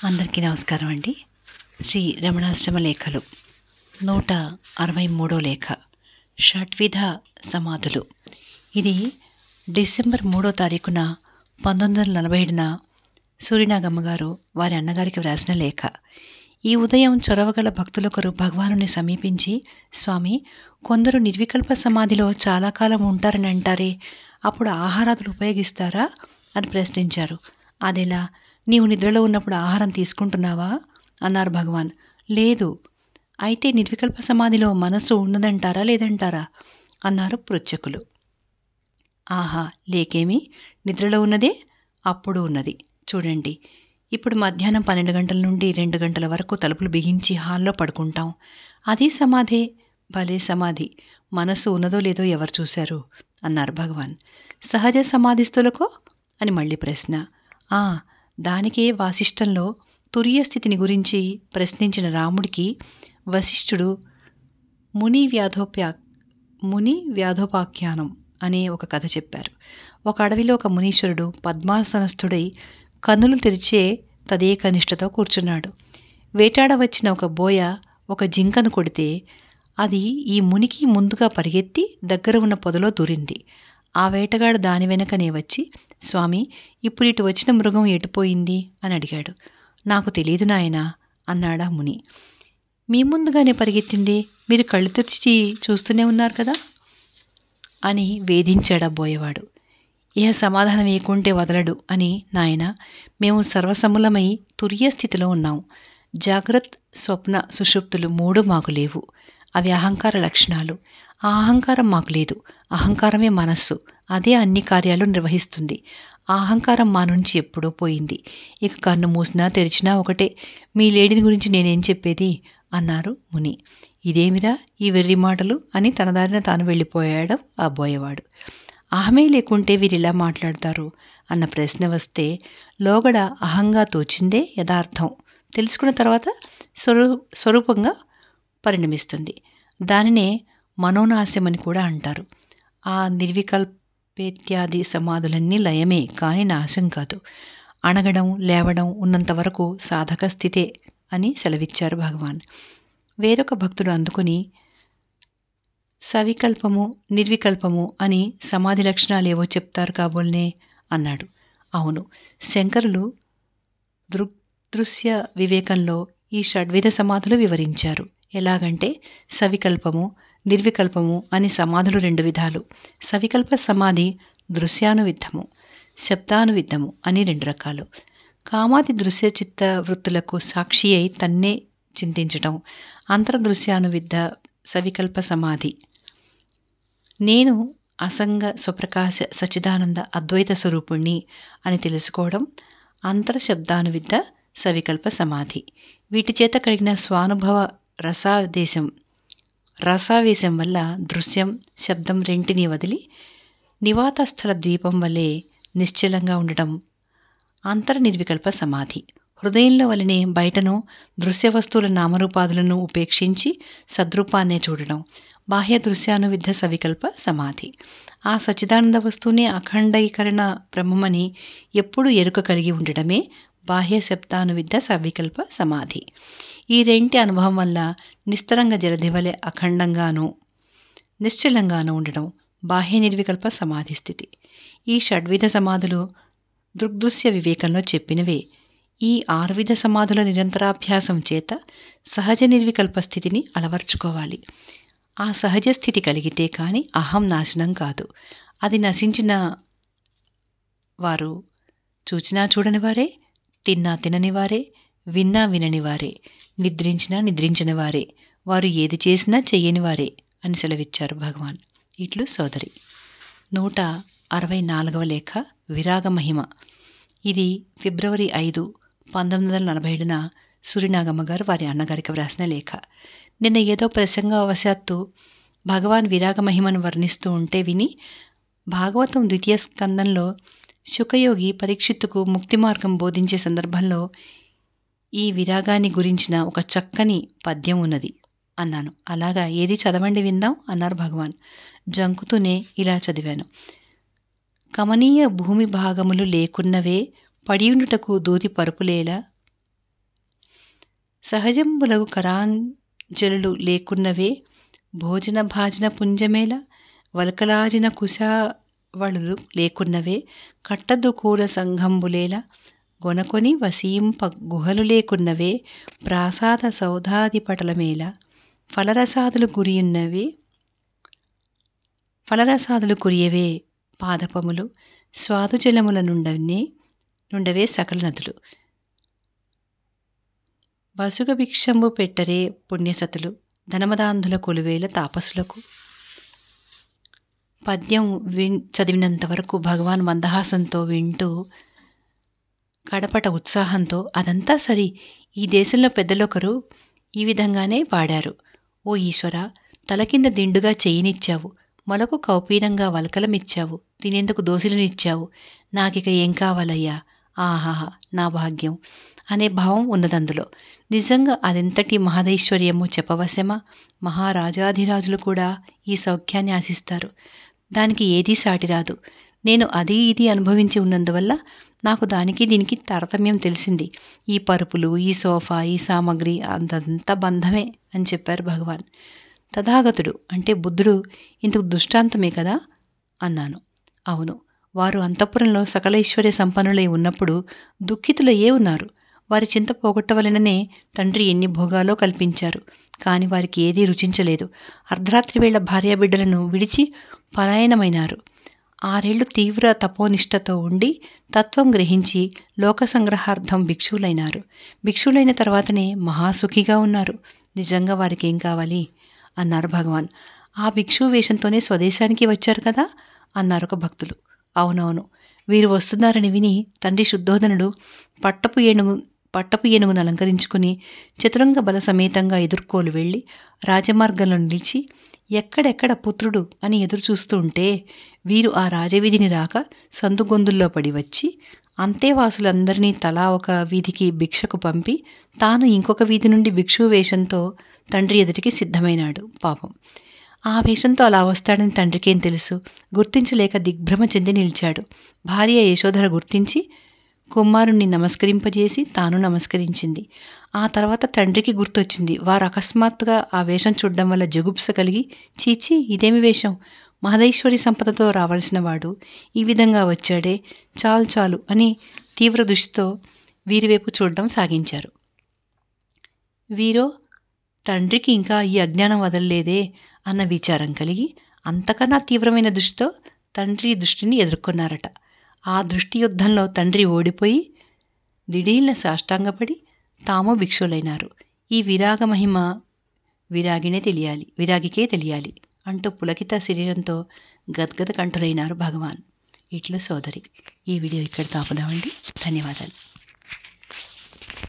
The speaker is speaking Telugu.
అందరికీ నమస్కారం అండి. శ్రీ రమణాష్టమ లేఖలు 163 లేఖ షడ్విధ సమాధులు. ఇది డిసెంబర్ 3వ తారీఖున 1947న సూరినాగమ్మ గారు వారి అన్నగారికి వ్రాసిన లేఖ. ఈ ఉదయం చొరవగల భక్తులొకరు భగవానుని సమీపించి, స్వామి, కొందరు నిర్వికల్ప సమాధిలో చాలా కాలం ఉంటారని అంటారే, అప్పుడు ఆహారాదులు ఉపయోగిస్తారా అని ప్రశ్నించారు. అదెలా, నీవు నిద్రలో ఉన్నప్పుడు ఆహారం తీసుకుంటున్నావా అన్నారు భగవాన్. లేదు. అయితే నిర్వికల్ప సమాధిలో మనస్సు ఉన్నదంటారా లేదంటారా అన్నారు పృచ్ఛకులు. ఆహా, లేకేమి, నిద్రలో ఉన్నదే అప్పుడు ఉన్నది. చూడండి, ఇప్పుడు మధ్యాహ్నం 12 గంటల నుండి 2 గంటల వరకు తలుపులు బిగించి హాల్లో పడుకుంటాం. అది సమాధే, భలే సమాధి. మనస్సు ఉన్నదో లేదో ఎవరు చూశారు అన్నారు భగవాన్. సహజ సమాధిస్తులకో అని మళ్ళీ ప్రశ్న. దానికే వాసిష్టంలో తురియ స్థితిని గురించి ప్రశ్నించిన రాముడికి వశిష్ఠుడు ముని వ్యాధోపాఖ్యానం అనే ఒక కథ చెప్పారు. ఒక అడవిలో ఒక మునీశ్వరుడు పద్మాసనస్థుడై కన్నులు తెరిచే తదేకనిష్టతో కూర్చున్నాడు. వేటాడ వచ్చిన ఒక బోయ ఒక జింకను కొడితే అది ఈ మునికి ముందుగా పరిగెత్తి దగ్గర ఉన్న పొదలో దూరింది. ఆ వేటగాడు దాని వెనకనే వచ్చి, స్వామి, ఇప్పుడు ఇటు వచ్చిన మృగం ఎటుపోయింది అని అడిగాడు. నాకు తెలీదు నాయనా అన్నాడా ముని. మీ ముందుగానే పరిగెత్తింది, మీరు కళ్ళు తెరిచి చూస్తూనే ఉన్నారు కదా అని వేధించాడా బోయవాడు. ఇహ సమాధానం వేయకుంటే వదలడు అని, నాయన, మేము సర్వసమ్ములమై తురియ స్థితిలో ఉన్నాం. జాగ్రత్త, స్వప్న, సుషుప్తులు 3 మాకు లేవు. అవి అహంకార లక్షణాలు. ఆ అహంకారం మాకు లేదు. అహంకారమే మనస్సు. అదే అన్ని కార్యాలు నిర్వహిస్తుంది. ఆ అహంకారం మా నుంచి ఎప్పుడో పోయింది. ఇక కన్ను మూసినా తెరిచినా ఒకటే. మీ లేడీని గురించి నేనేం చెప్పేది అన్నారు ముని. ఇదేమిరా ఈ వెర్రి మాటలు అని తన దారిన తాను వెళ్ళిపోయాడు ఆ బోయవాడు. అహమే లేకుంటే వీరిలా మాట్లాడతారు అన్న ప్రశ్న వస్తే లోగడ అహంగా తోచిందే యథార్థం తెలుసుకున్న తర్వాత స్వరూపంగా పరిణమిస్తుంది. దానినే మనోనాశమని కూడా అంటారు. ఆ నిర్వికల్పేత్యాది సమాధులన్నీ లయమే, కానీ నాశం కాదు. అణగడం, లేవడం ఉన్నంతవరకు సాధక స్థితే అని సెలవిచ్చారు భగవాన్. వేరొక భక్తుడు అందుకుని, సవికల్పము నిర్వికల్పము అని సమాధి లక్షణాలేవో చెప్తారు కాబోల్నే అన్నాడు. అవును, శంకరులు దృగ్దృశ్య వివేకంలో ఈ షడ్విధ సమాధులు వివరించారు. ఎలాగంటే సవికల్పము, నిర్వికల్పము అని సమాధులు 2 విధాలు. సవికల్ప సమాధి దృశ్యానువిద్ధము, శబ్దానువిద్ధము అని 2 రకాలు. కామాది దృశ్య చిత్త వృత్తులకు సాక్షి అయి తన్నే చింతించటం అంతర్దృశ్యానువిద్ధ సవికల్ప సమాధి. నేను అసంగ స్వప్రకాశ సచిదానంద అద్వైత స్వరూపుణ్ణి అని తెలుసుకోవడం అంతర్శబ్దానువిద్ధ సవికల్ప సమాధి. వీటి చేత కలిగిన స్వానుభవ రసావేశం వల్ల దృశ్యం, శబ్దం రెంటినీ వదిలి నివాతస్థల ద్వీపం వలె నిశ్చలంగా ఉండటం అంతర్నిర్వికల్ప సమాధి. హృదయంలో వలనే బయటను దృశ్య వస్తువుల నామరూపాదులను ఉపేక్షించి సద్రూపాన్నే చూడడం బాహ్య దృశ్యానువిద్ధ సవికల్ప సమాధి. ఆ సచ్చిదానంద వస్తువునే అఖండీకరణ బ్రహ్మమని ఎప్పుడు ఎరుక కలిగి ఉండడమే బాహ్య శబ్దానువిద్ధ సవికల్ప సమాధి. ఈ రెంటి అనుభవం వల్ల నిస్తరంగ జలధివలె అఖండంగానూ నిశ్చలంగానూ ఉండడం బాహ్య నిర్వికల్ప సమాధి స్థితి. ఈ షడ్విధ సమాధులు దృగ్దృశ్య వివేకంలో చెప్పినవే. ఈ 6 విధ సమాధుల నిరంతరాభ్యాసం చేత సహజ నిర్వికల్ప స్థితిని అలవర్చుకోవాలి. ఆ సహజ స్థితి కలిగితే కానీ అహం నాశనం కాదు. అది నశించిన వారు చూచినా చూడని వారే, తిన్నా తినని వారే, విన్నా వినని వారే, నిద్రించినా నిద్రించని వారే, వారు ఏది చేసినా చెయ్యని వారే అని సెలవిచ్చారు భగవాన్. ఇట్లు సోదరి. 164వ లేఖ విరాగ మహిమ. ఇది ఫిబ్రవరి 5, 1947న సూరినాగమ్మ గారు వారి అన్నగారికి వ్రాసిన లేఖ. నిన్న ఏదో ప్రసంగవశాత్తు భగవాన్ విరాగ మహిమను వర్ణిస్తూ ఉంటే విని, భాగవతం 2వ స్కందంలో శుకయోగి పరీక్షిత్తుకు ముక్తి మార్గం బోధించే సందర్భంలో ఈ విరాగాన్ని గురించిన ఒక చక్కని పద్యం ఉన్నది అన్నాను. అలాగా, ఏది చదవండి విందాం అన్నారు భగవాన్. జంకుతూనే ఇలా చదివాను. కమనీయ భూమి భాగములు లేకున్నవే పడియుండుటకు దూది పరుపులేలా సహజంబులగు కరాంజలులు లేకున్నవే భోజన భాజన పుంజమేళ వల్కలాజిన కుశావళులు లేకున్నవే కట్టదుకూల సంఘంబులేల గొనకొని వసీంప గుహలు లేకున్నవే ప్రాసాద సౌధాదిపటలమేల ఫలరసాదులు కురియవే పాదపములు స్వాదుజలముల నుండవే సకల నదులు వసుగ భిక్షంబు పెట్టరే పుణ్యసతులు ధనమదాంధుల కొలువేల తాపసులకు. పద్యం చదివినంత వరకు భగవాన్ మందహాసంతో వింటూ కడపట ఉత్సాహంతో అదంతా సరి, ఈ దేశంలో పెద్దలొకరు ఈ విధంగానే పాడారు. ఓ ఈశ్వర, తల కింద దిండుగా చెయ్యినిచ్చావు, మొలకు కౌపీనంగా వలకలమిచ్చావు, తినేందుకు దోసిలనిచ్చావు, నాకిక ఏం కావాలయ్యా, ఆహాహా నా భాగ్యం అనే భావం ఉన్నదందులో. నిజంగా అదెంతటి మహదైశ్వర్యమో చెప్పవశమా? మహారాజాధిరాజులు కూడా ఈ సౌఖ్యాన్ని ఆశిస్తారు. దానికి ఏదీ సాటిరాదు. నేను అది ఇది అనుభవించి ఉన్నందువల్ల నాకు దానికి దీనికి తారతమ్యం తెలిసింది. ఈ పరుపులు, ఈ సోఫా, ఈ సామగ్రి అంతంతా బంధమే అని చెప్పారు భగవాన్. తథాగతుడు అంటే బుద్ధుడు ఇందుకు దృష్టాంతమే కదా అన్నాను. అవును, వారు అంతఃపురంలో సకల ఐశ్వర్య సంపన్నులై ఉన్నప్పుడు దుఃఖితులయ్యే ఉన్నారు. వారి చింత పోగొట్టవలననే తండ్రి ఎన్ని భోగాలో కల్పించారు. కాని వారికి ఏదీ రుచించలేదు. అర్ధరాత్రి వేళ భార్యాబిడ్డలను విడిచి పలాయనమైనారు. 6 ఏళ్లు తీవ్ర తపోనిష్టతో ఉండి తత్వం గ్రహించి లోక సంగ్రహార్థం భిక్షువులైనారు. భిక్షువులైన తర్వాతనే మహాసుఖిగా ఉన్నారు. నిజంగా వారికి ఏం కావాలి అన్నారు భగవాన్. ఆ భిక్షువు వేషంతోనే స్వదేశానికి వచ్చారు కదా అన్నారు ఒక భక్తులు. అవునవును, వీరు వస్తున్నారని విని తండ్రి శుద్ధోదనుడు పట్టపు ఏనుగును అలంకరించుకుని చతురంగ బల సమేతంగా ఎదుర్కోలు వెళ్ళి రాజమార్గంలో నిలిచి ఎక్కడెక్కడ పుత్రుడు అని ఎదురుచూస్తూ ఉంటే వీరు ఆ రాజవీధిని రాక సందుగొందుల్లో పడి వచ్చి అంతేవాసులందరినీ తలా ఒక వీధికి భిక్షకు పంపి తాను ఇంకొక వీధి నుండి భిక్షువు వేషంతో తండ్రి ఎదుటికి సిద్ధమైనాడు. పాపం, ఆ వేషంతో అలా వస్తాడని తండ్రికేం తెలుసు? గుర్తించలేక దిగ్భ్రమ చెంది నిలిచాడు. భార్య యశోధర గుర్తించి కుమారుణ్ణి నమస్కరింపజేసి తాను నమస్కరించింది. ఆ తర్వాత తండ్రికి గుర్తొచ్చింది. వారు అకస్మాత్తుగా ఆ వేషం చూడడం వల్ల జగుప్స కలిగి, చీచి ఇదేమి వేషం, మహదైశ్వరి సంపదతో రావాల్సిన వాడు ఈ విధంగా వచ్చాడే, చాలు చాలు అని తీవ్ర దృష్టితో వీరివైపు చూడడం సాగించారు. వీరో తండ్రికి ఇంకా ఈ అజ్ఞానం వదలలేదే అన్న విచారం కలిగి అంతకన్నా తీవ్రమైన దృష్టితో తండ్రి దృష్టిని ఎదుర్కొన్నారట. ఆ దృష్టి యుద్ధంలో తండ్రి ఓడిపోయి దిఢీల్న సాష్టాంగపడి తాము భిక్షులైనారు. ఈ విరాగ మహిమ విరాగికే తెలియాలి అంటూ పులకిత శరీరంతో గద్గద కంఠులైనారు భగవాన్. ఇట్లు సోదరి. ఈ వీడియో ఇక్కడ తాపుదామండి. ధన్యవాదాలు.